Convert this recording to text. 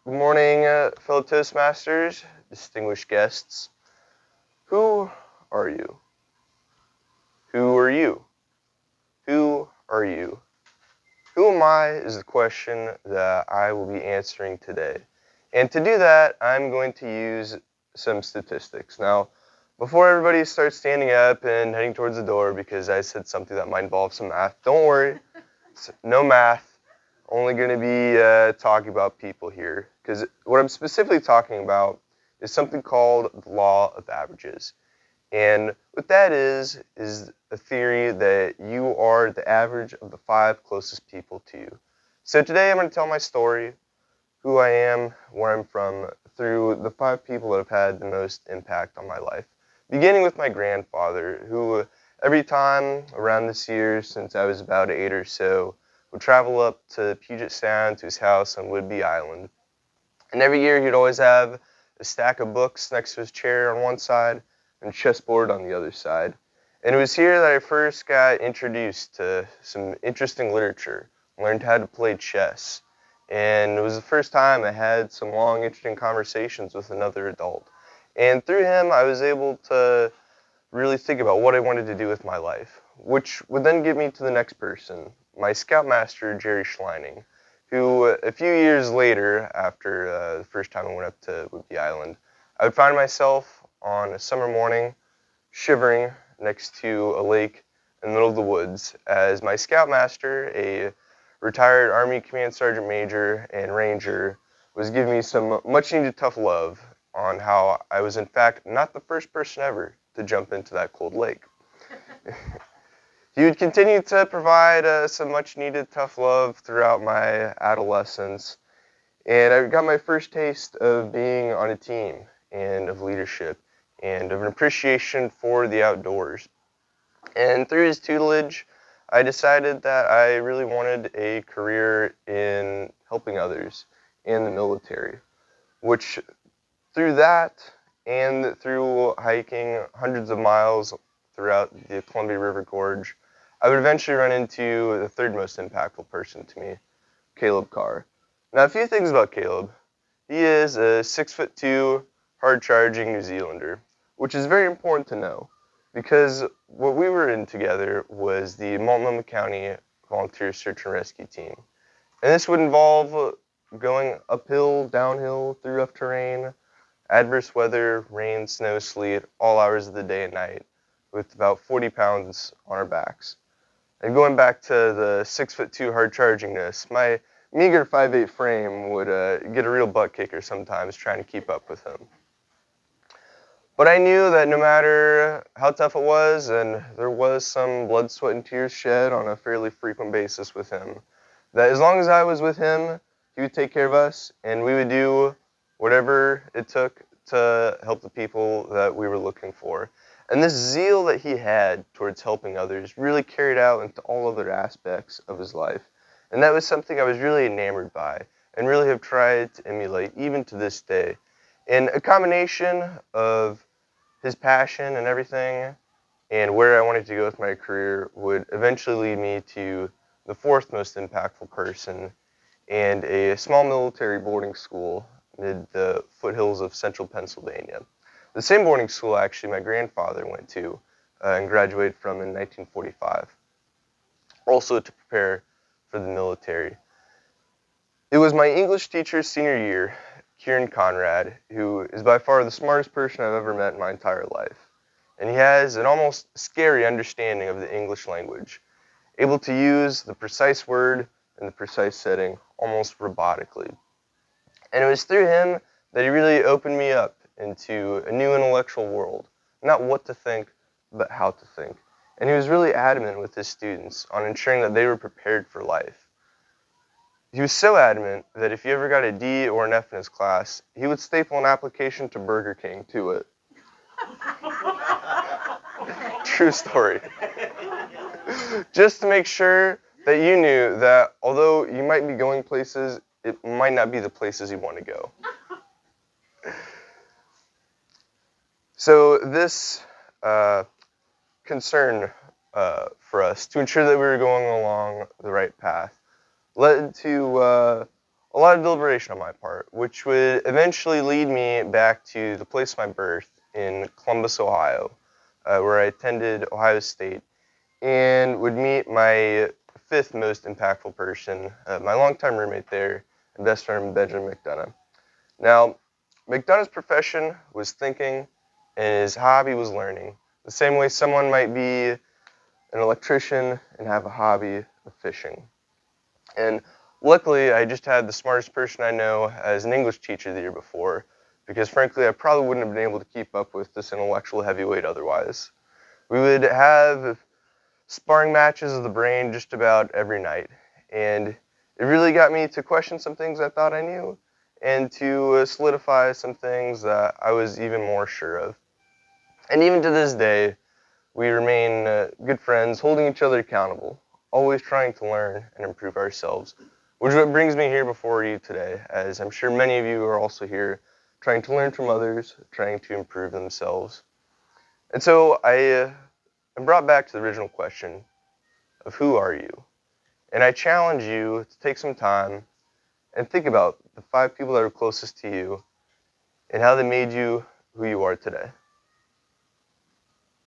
Good morning, fellow Toastmasters, distinguished guests. Who are you? Who are you? Who are you? Who am I is the question that I will be answering today. And to do that, I'm going to use some statistics. Now, before everybody starts standing up and heading towards the door because I said something that might involve some math, don't worry. No math. Only going to be talking about people here. Because what I'm specifically talking about is something called the law of averages. And what that is a theory that you are the average of the 5 closest people to you. So today I'm going to tell my story, who I am, where I'm from, through the 5 people that have had the most impact on my life. Beginning with my grandfather, who every time around this year, since I was about 8 or so, would travel up to Puget Sound to his house on Whidbey Island. And every year he'd always have a stack of books next to his chair on one side and a chessboard on the other side. And it was here that I first got introduced to some interesting literature, learned how to play chess. And it was the first time I had some long, interesting conversations with another adult. And through him, I was able to really think about what I wanted to do with my life, which would then get me to the next person, my scoutmaster, Jerry Schleining, who a few years later, after the first time I went up to Whidbey Island, I would find myself on a summer morning shivering next to a lake in the middle of the woods as my scoutmaster, a retired Army Command Sergeant Major and Ranger, was giving me some much needed tough love on how I was in fact not the first person ever to jump into that cold lake. He would continue to provide some much needed tough love throughout my adolescence, and I got my first taste of being on a team and of leadership and of an appreciation for the outdoors. And through his tutelage, I decided that I really wanted a career in helping others in the military, which through that and through hiking hundreds of miles throughout the Columbia River Gorge, I would eventually run into the third most impactful person to me, Caleb Carr. Now, a few things about Caleb. He is a 6'2", hard-charging New Zealander, which is very important to know because what we were in together was the Multnomah County Volunteer Search and Rescue Team. And this would involve going uphill, downhill, through rough terrain, adverse weather, rain, snow, sleet, all hours of the day and night, with about 40 pounds on our backs. And going back to the 6'2" hard chargingness, my meager 5'8" frame would get a real butt kicker sometimes trying to keep up with him. But I knew that no matter how tough it was, and there was some blood, sweat, and tears shed on a fairly frequent basis with him, that as long as I was with him, he would take care of us, and we would do whatever it took to help the people that we were looking for. And this zeal that he had towards helping others really carried out into all other aspects of his life. And that was something I was really enamored by and really have tried to emulate even to this day. And a combination of his passion and everything and where I wanted to go with my career would eventually lead me to the 4th most impactful person and a small military boarding school mid the foothills of central Pennsylvania. The same boarding school, actually, my grandfather went to and graduated from in 1945, also to prepare for the military. It was my English teacher's senior year, Kieran Conrad, who is by far the smartest person I've ever met in my entire life. And he has an almost scary understanding of the English language, able to use the precise word in the precise setting almost robotically. And it was through him that he really opened me up into a new intellectual world. Not what to think, but how to think. And he was really adamant with his students on ensuring that they were prepared for life. He was so adamant that if you ever got a D or an F in his class, he would staple an application to Burger King to it. True story. Just to make sure that you knew that although you might be going places, it might not be the places you want to go. So this concern for us to ensure that we were going along the right path led to a lot of deliberation on my part, which would eventually lead me back to the place of my birth in Columbus, Ohio, where I attended Ohio State, and would meet my fifth most impactful person, my longtime roommate there, and best friend, Benjamin McDonough. Now, McDonough's profession was thinking, and his hobby was learning, the same way someone might be an electrician and have a hobby of fishing. And luckily, I just had the smartest person I know as an English teacher the year before, because frankly, I probably wouldn't have been able to keep up with this intellectual heavyweight otherwise. We would have sparring matches of the brain just about every night, and it really got me to question some things I thought I knew, and to solidify some things that I was even more sure of. And even to this day, we remain good friends, holding each other accountable, always trying to learn and improve ourselves, which is what brings me here before you today, as I'm sure many of you are also here trying to learn from others, trying to improve themselves. And so I am brought back to the original question of who are you? And I challenge you to take some time and think about the 5 people that are closest to you and how they made you who you are today.